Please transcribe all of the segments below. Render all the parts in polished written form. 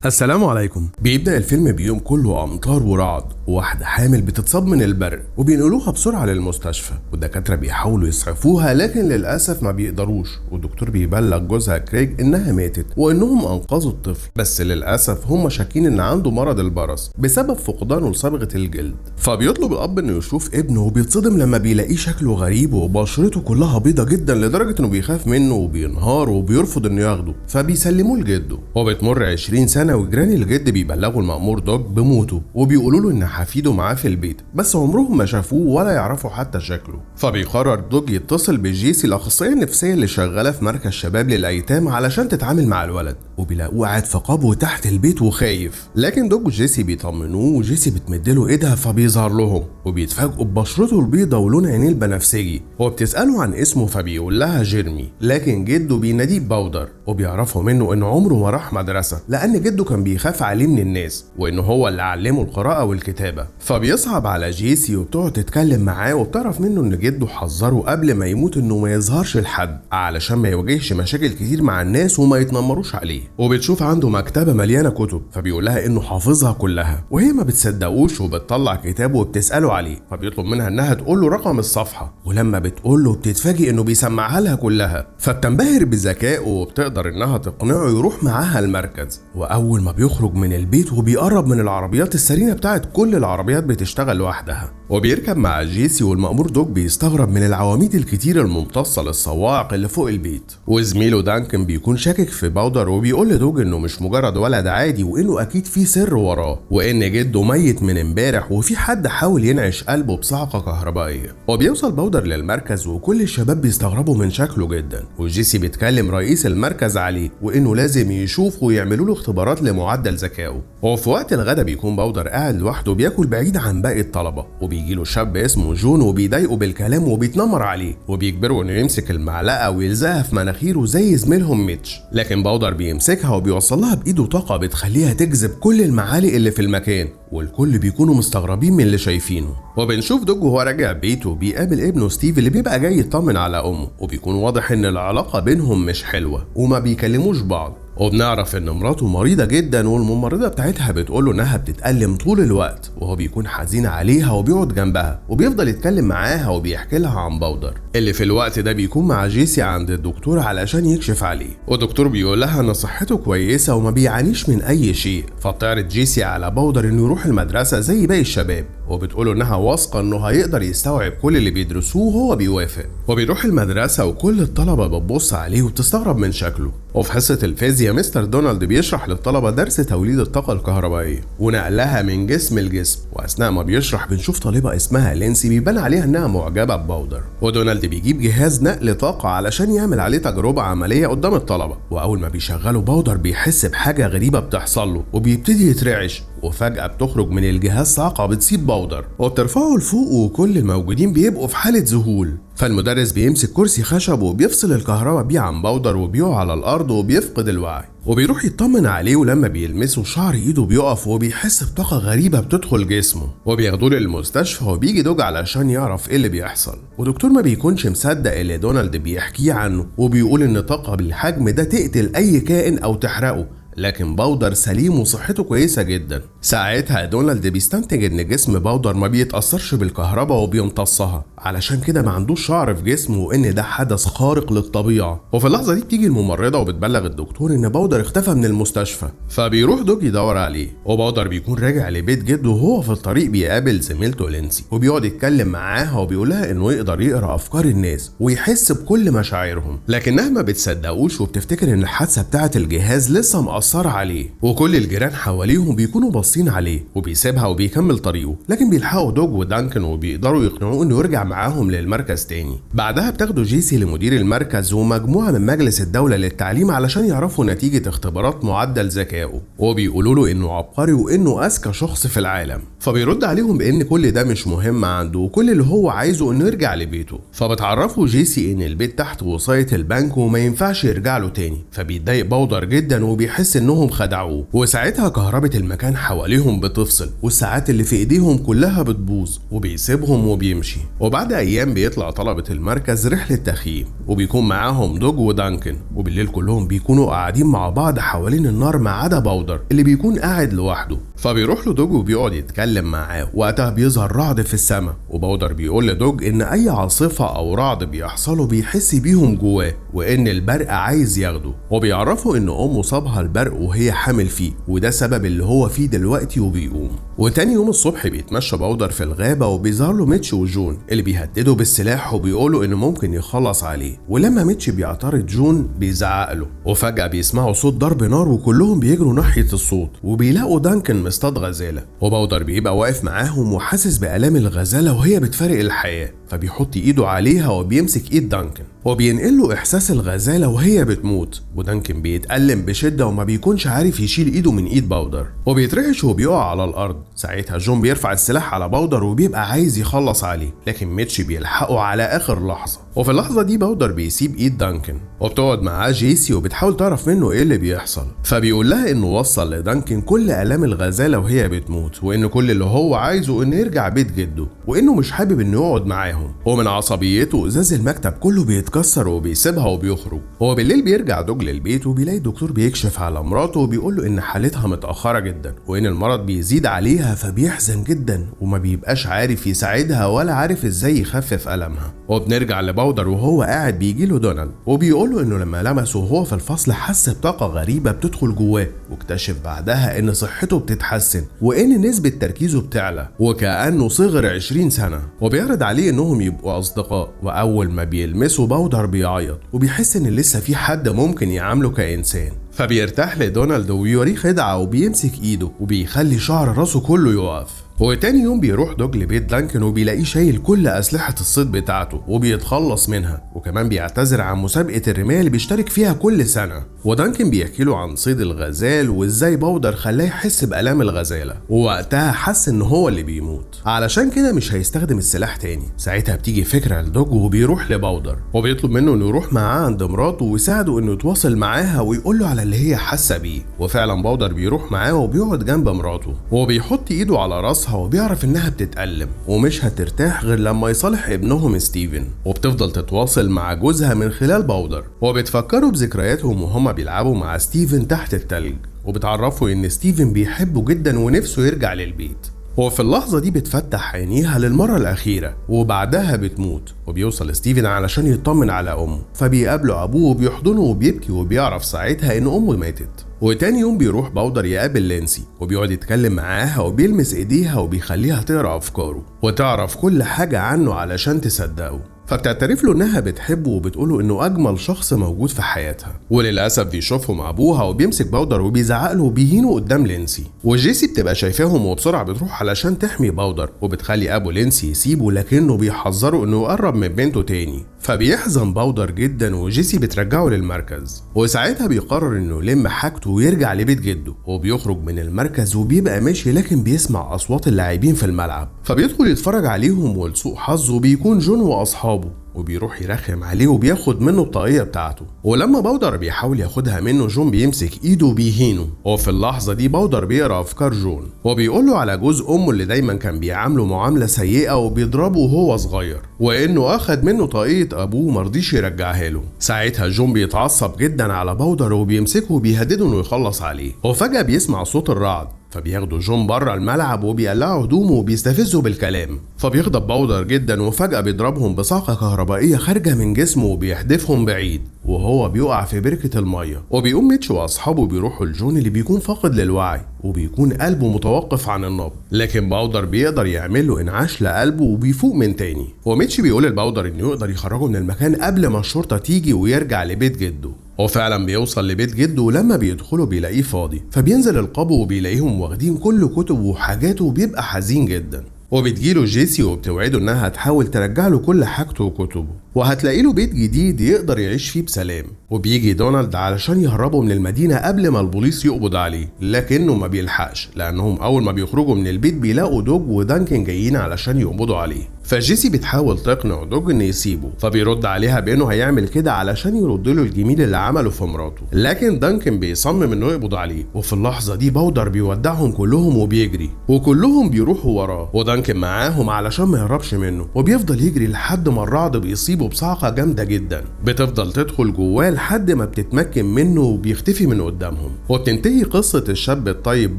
السلام عليكم. بيبدأ الفيلم بيوم كله أمطار ورعد، وواحدة حامل بتتصاب من البرق وبينقلوها بسرعة للمستشفى، والدكاترة بيحاولوا يسعفوها لكن للأسف ما بيقدروش، والدكتور بيبلغ جوزها كريج إنها ماتت وإنهم أنقذوا الطفل، بس للأسف هم شاكين إن عنده مرض البرص بسبب فقدانه لصبغة الجلد. فبيطلب الأب إنه يشوف ابنه وبيتصدم لما بيلاقيه شكله غريب وبشرته كلها بيضة جدا لدرجة إنه بيخاف منه وبينهار وبيرفض إنه ياخده، فبيسلموه لجده. وبتمر 20 سنة وجيران الجد بيبلغوا المأمور دوج بموته وبيقولوا له ان حفيده معاه في البيت، بس عمرهم ما شافوه ولا يعرفوا حتى شكله. فبيقرر دوج يتصل بجيسي الاخصائيه النفسيه اللي شغاله في مركز شباب للايتام علشان تتعامل مع الولد، وبيلاقوه قاعد في قبو تحت البيت وخايف، لكن دوج وجيسي بيطمنوه وجيسي بتمدله ايدها فبيظهر لهم وبيتفاجئوا ببشرته البيضه ولون عينيه البنفسجي، وبتساله عن اسمه فبيقول لها جيرمي، لكن جده بيناديه باودر، وبيعرفوا منه ان عمره ما راح مدرسه لان جده كان بيخاف عليه من الناس وانه هو اللي علمه القراءة والكتابة. فبيصعب على جيسي وبتقعد تتكلم معاه وبتعرف منه ان جده حذره قبل ما يموت انه ما يظهرش لحد علشان ما يواجهش مشاكل كتير مع الناس وما يتنمروش عليه. وبتشوف عنده مكتبة مليانة كتب، فبيقول لها انه حافظها كلها، وهي ما بتصدقوش وبتطلع كتابه وبتسأله عليه، فبيطلب منها انها تقول له رقم الصفحة، ولما بتقول له بتتفاجئ انه بيسمعها لها كلها، فبتنبهر بذكائه وبتقدر انها تقنعه يروح معاها المركز. واول ما بيخرج من البيت وبيقرب من العربيات السريعة بتاعت كل العربيات بتشتغل لوحدها، وبيركب مع جيسي والمأمور دوج بيستغرب من العواميد الكتير الممتصة للصواعق اللي فوق البيت. وزميله دانكن بيكون شاكك في باودر وبيقول لدوج انه مش مجرد ولد عادي وانه اكيد في سر وراه، وان جده ميت من امبارح وفي حد حاول ينعش قلبه بصعقة كهربائية. وبيوصل باودر للمركز وكل الشباب بيستغربوا من شكله جدا، وجيسي بيتكلم رئيس المركز عليه وانه لازم يشوفه ويعملوا له اختبارات لمعدل ذكائه. وفي وقت الغدا بيكون باودر قاعد لوحده بياكل بعيد عن باقي الطلبة، وبيجيله شاب اسمه جون وبيضايقه بالكلام وبيتنمر عليه وبيجبره انه يمسك المعلقة ويلزقها في مناخيره زي زميلهم ميتش، لكن باودر بيمسكها وبيوصل لها بايده طاقة بتخليها تجذب كل المعالق اللي في المكان، والكل بيكونوا مستغربين من اللي شايفينه. وبنشوف دوج وهو راجع بيته بيقابل ابنه ستيف اللي بيبقى جاي يطمن على امه، وبيكون واضح ان العلاقة بينهم مش حلوة وما بيكلموش بعض. وبنعرف ان مراته مريضة جدا والممرضة بتاعتها بتقوله انها بتتألم طول الوقت، وهو بيكون حزين عليها وبيقعد جنبها وبيفضل يتكلم معاها وبيحكي لها عن باودر اللي في الوقت ده بيكون مع جيسي عند الدكتور علشان يكشف عليه، والدكتور بيقول لها ان صحته كويسة وما بيعانيش من اي شيء. فبتعرض جيسي على باودر انه يروح المدرسة زي باقي الشباب، وبتقوله انها واثقة انه هيقدر يستوعب كل اللي بيدرسوه وهو بيوافق. وبيروح المدرسة وكل الطلبة بتبص عليه وبتستغرب من شكله. وفي حصة الفيزياء مستر دونالد بيشرح للطلبة درس توليد الطاقة الكهربائية ونقلها من جسم لجسم، واثناء ما بيشرح بنشوف طالبة اسمها لينسي بيبان عليها انها معجبة بباودر، ودونالد بيجيب جهاز نقل طاقة علشان يعمل عليه تجربة عملية قدام الطلبة. واول ما بيشغله باودر بيحس بحاجة غريبة بتحصل له وبيبتدي يترعش، وفجأة بتخرج من الجهاز صاعقة بتصيب باودر وبترفعه لفوق، وكل الموجودين بيبقوا في حالة ذهول. فالمدرس بيمسك كرسي خشب وبيفصل الكهرباء بيه عن باودر وبيقع على الارض وبيفقد الوعي، وبيروح يطمن عليه، ولما بيلمسه شعر ايده بيقف وبيحس بطاقة غريبة بتدخل جسمه، وبياخدوه للمستشفى وبيجي دوج علشان يعرف ايه اللي بيحصل. ودكتور ما بيكونش مصدق اللي دونالد بيحكيه عنه، وبيقول ان طاقة بالحجم ده تقتل اي كائن او تحرقه، لكن باودر سليم وصحته كويسة جدا. ساعتها دونالد بيستنتج ان جسم باودر ما بيتأثرش بالكهرباء وبيمتصها، علشان كده ما عندوش شعر في جسمه وان ده حدث خارق للطبيعة. وفي اللحظة دي بتيجي الممرضة وبتبلغ الدكتور ان باودر اختفى من المستشفى، فبيروح دوج يدور عليه. وباودر بيكون راجع لبيت جده وهو في الطريق بيقابل زميلته لينسي وبيقعد يتكلم معاها وبيقولها انه يقدر يقرأ افكار الناس ويحس بكل مشاعرهم، لكنها ما بتصدقوش وبتفتكر ان الحادثة بتاعة الجهاز لسه مأثرة عليه، وكل الجيران حواليهم بيكونوا باصين عليه، وبيسيبها وبيكمل طريقه. لكن بيلحقوا دوج ودانكن وبيقدروا يقنعوه انه يرجع معاهم للمركز تاني. بعدها بتاخده جيسي لمدير المركز ومجموعة من مجلس الدولة للتعليم علشان يعرفوا نتيجة اختبارات معدل ذكائه، وبيقولوا له انه عبقري وانه اذكى شخص في العالم. فبيرد عليهم بان كل ده مش مهم عنده وكل اللي هو عايزه انه يرجع لبيته. فبتعرفوا جيسي ان البيت تحت وصاية البنك وما ينفعش يرجع له تاني، فبيتضايق باودر جدا وبيحس انهم خدعوه. وساعتها كهربة المكان حواليه حواليهم بتفصل والساعات اللي في ايديهم كلها بتبوظ، وبيسيبهم وبيمشي. وبعد ايام بيطلع طلبة المركز رحلة تخييم، وبيكون معاهم دوج ودانكن، وبالليل كلهم بيكونوا قاعدين مع بعض حوالين النار ما عدا باودر اللي بيكون قاعد لوحده. فبيروح له دوج وبيقعد يتكلم معاه. وقتها بيظهر رعد في السماء، وباودر بيقول لدوج ان اي عاصفة او رعد بيحصلوا بيحس بيهم جواه، وان البرق عايز ياخده. وبيعرفوا ان امه صابها البرق وهي حامل فيه، وده سبب اللي هو فيه دلوقتي. وبيقوم. وتاني يوم الصبح بيتمشى باودر في الغابة، وبيظهر له ميتش وجون اللي بيهددوا بالسلاح وبيقولوا انه ممكن يخلص عليه. ولما ميتش بيعترض جون بيزعق له، وفجأة بيسمعوا صوت ضرب نار وكلهم بيجروا ناحية الصوت، وبيلاقوا دانكن مصطاد غزالة. وباودر بيبقى واقف معاهم وحاسس بآلام الغزالة وهي بتفارق الحياة، فبيحط ايده عليها وبيمسك ايد دانكن وبينقل له احساس الغزالة وهي بتموت. ودانكن بيتألم بشدة وما بيكونش عارف يشيل ايده من ايد باودر، وبيترعش وبيقع على الارض. ساعتها جون بيرفع السلاح على باودر وبيبقى عايز يخلص عليه، لكن ميتش بيلحقه على اخر لحظة. وفي اللحظة دي باودر بيسيب ايد دانكن، وبتقعد معاه جيسي وبتحاول تعرف منه ايه اللي بيحصل. فبيقول لها انه وصل لدانكن كل آلام الغزالة وهي بتموت، وان كل اللي هو عايزه انه يرجع بيت جده، وانه مش حابب انه يقعد معاهم. ومن عصبيته ازاز المكتب كله بيتكسر وبيسيبها وبيخرج. هو بالليل بيرجع دوج للبيت وبيلاقي الدكتور بيكشف على مراته وبيقول له ان حالتها متأخرة جدا وان المرض بيزيد عليها، فبيحزن جدا وما بيبقاش عارف يساعدها ولا عارف ازاي يخفف ألمها. وبنرجع لباودر وهو قاعد بيجيله دونالد وبيقول له انه لما لمسه وهو في الفصل حس بطاقة غريبة بتدخل جواه، واكتشف بعدها ان صحته بتتحسن وان نسبة تركيزه بتعلى وكأنه صغر 20 سنة. وبيعرض عليه انهم يبقوا اصدقاء، واول ما بيلمسه باودر بيعيط وبيحس ان لسه في حد ممكن يعامله كإنسان. فبيرتاح لدونالد وبيوريه خدعة وبيمسك ايده وبيخلي شعر راسه كله يقف. وتاني يوم بيروح دوج لبيت دانكن وبيلاقيه شايل كل أسلحة الصيد بتاعته وبيتخلص منها، وكمان بيعتذر عن مسابقة الرماية اللي بيشترك فيها كل سنة. ودانكن بيحكي له عن صيد الغزال وازاي باودر خلاه يحس بآلام الغزالة، ووقتها حس ان هو اللي بيموت، علشان كده مش هيستخدم السلاح تاني. ساعتها بتيجي فكرة لدوج وبيروح لباودر وبيطلب منه انه يروح معاه عند مراته ويساعده انه يتواصل معاها ويقول له على اللي هي حاسة بيه. وفعلا باودر بيروح معاه وبيقعد جنب مراته وبيحط ايده على راسها، وبيعرف انها بتتألم ومش هترتاح غير لما يصالح ابنهم ستيفن. وبتفضل تتواصل مع جوزها من خلال باودر، وبتفكروا بذكرياتهم وهما بيلعبوا مع ستيفن تحت التلج، وبتعرفوا ان ستيفن بيحبه جدا ونفسه يرجع للبيت. وفي اللحظة دي بتفتح عينيها للمرة الأخيرة وبعدها بتموت. وبيوصل ستيفن علشان يطمن على أمه، فبيقابله أبوه وبيحضنه وبيبكي وبيعرف ساعتها إن أمه ماتت. وتاني يوم بيروح باودر يقابل لينسي وبيقعد يتكلم معاها وبيلمس ايديها وبيخليها تقرا افكاره وتعرف كل حاجة عنه علشان تصدقه. فبتعترف له انها بتحبه وبتقوله انه اجمل شخص موجود في حياتها. وللاسف بيشوفهم ابوها وبيمسك باودر وبيزعق له وبيهينه قدام لينسي. وجيسي بتبقى شايفاهم وبسرعه بتروح علشان تحمي باودر، وبتخلي ابو لينسي يسيبه لكنه بيحذره انه يقرب من بنته تاني. فبيحزن باودر جدا وجيسي بترجعه للمركز، وساعتها بيقرر انه يلم حاجته ويرجع لبيت جده. وبيخرج من المركز وبيبقى ماشي لكن بيسمع اصوات اللاعبين في الملعب، فبيدخل يتفرج عليهم ولسوء حظه بيكون جون واصحابه وبيروح يرخم عليه وبياخد منه الطاقية بتاعته. ولما باودر بيحاول ياخدها منه جون بيمسك ايده وبيهينه. وفي اللحظة دي باودر بيقرا افكار جون وبيقول له على جوز امه اللي دايما كان بيعامله معاملة سيئة وبيضربه وهو صغير، وانه اخد منه طاقية ابوه مرضيش يرجعها له. ساعتها جون بيتعصب جدا على باودر وبيمسكه وبيهدده انه يخلص عليه. وفجأة بيسمع صوت الرعد، فبياخدوا جون بره الملعب وبيقلعوا هدومه وبيستفزوا بالكلام. فبيغضب باودر جدا وفجأة بيضربهم بصاعقة كهربائية خارجة من جسمه وبيحدفهم بعيد، وهو بيقع في بركة المية. وبيقوم ميتش واصحابه بيروحوا لجون اللي بيكون فاقد للوعي وبيكون قلبه متوقف عن النبض، لكن باودر بيقدر يعمل له انعاش لقلبه وبيفوق من تاني. وميتش بيقول لباودر انه يقدر يخرجه من المكان قبل ما الشرطة تيجي ويرجع لبيت جده. وفعلا بيوصل لبيت جده، ولما بيدخلوا بيلاقيه فاضي، فبينزل القبو وبيلاقيهم واخدين كل كتبه وحاجاته وبيبقى حزين جدا. وبتجيله جيسي وبتوعده انها هتحاول ترجع له كل حاجته وكتبه وهتلاقي له بيت جديد يقدر يعيش فيه بسلام. وبيجي دونالد علشان يهربوا من المدينة قبل ما البوليس يقبض عليه، لكنه ما بيلحقش لانهم اول ما بيخرجوا من البيت بيلاقوا دوج ودانكن جايين علشان يقبضوا عليه. فجيسي بتحاول تقنع دوج انه يسيبه، فبيرد عليها بانه هيعمل كده علشان يرد له الجميل اللي عمله في مراته، لكن دانكن بيصمم انه يقبض عليه. وفي اللحظه دي باودر بيودعهم كلهم وبيجري، وكلهم بيروحوا وراه، ودانكن معاهم علشان ما يهربش منه، وبيفضل يجري لحد ما الرعد بيصيبه بصعقه جامده جدا بتفضل تدخل جواه لحد ما بتتمكن منه وبيختفي من قدامهم. وبتنتهي قصه الشاب الطيب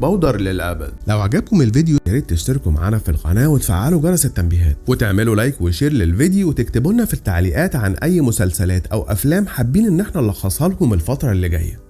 باودر للابد. لو عجبكم الفيديو يا ريت تشتركوا معانا في القناه وتفعلوا جرس التنبيهات، وتعملوا لايك وشير للفيديو، وتكتبوا لنا في التعليقات عن اي مسلسلات او افلام حابين ان احنا نلخصها لكم الفتره اللي جايه.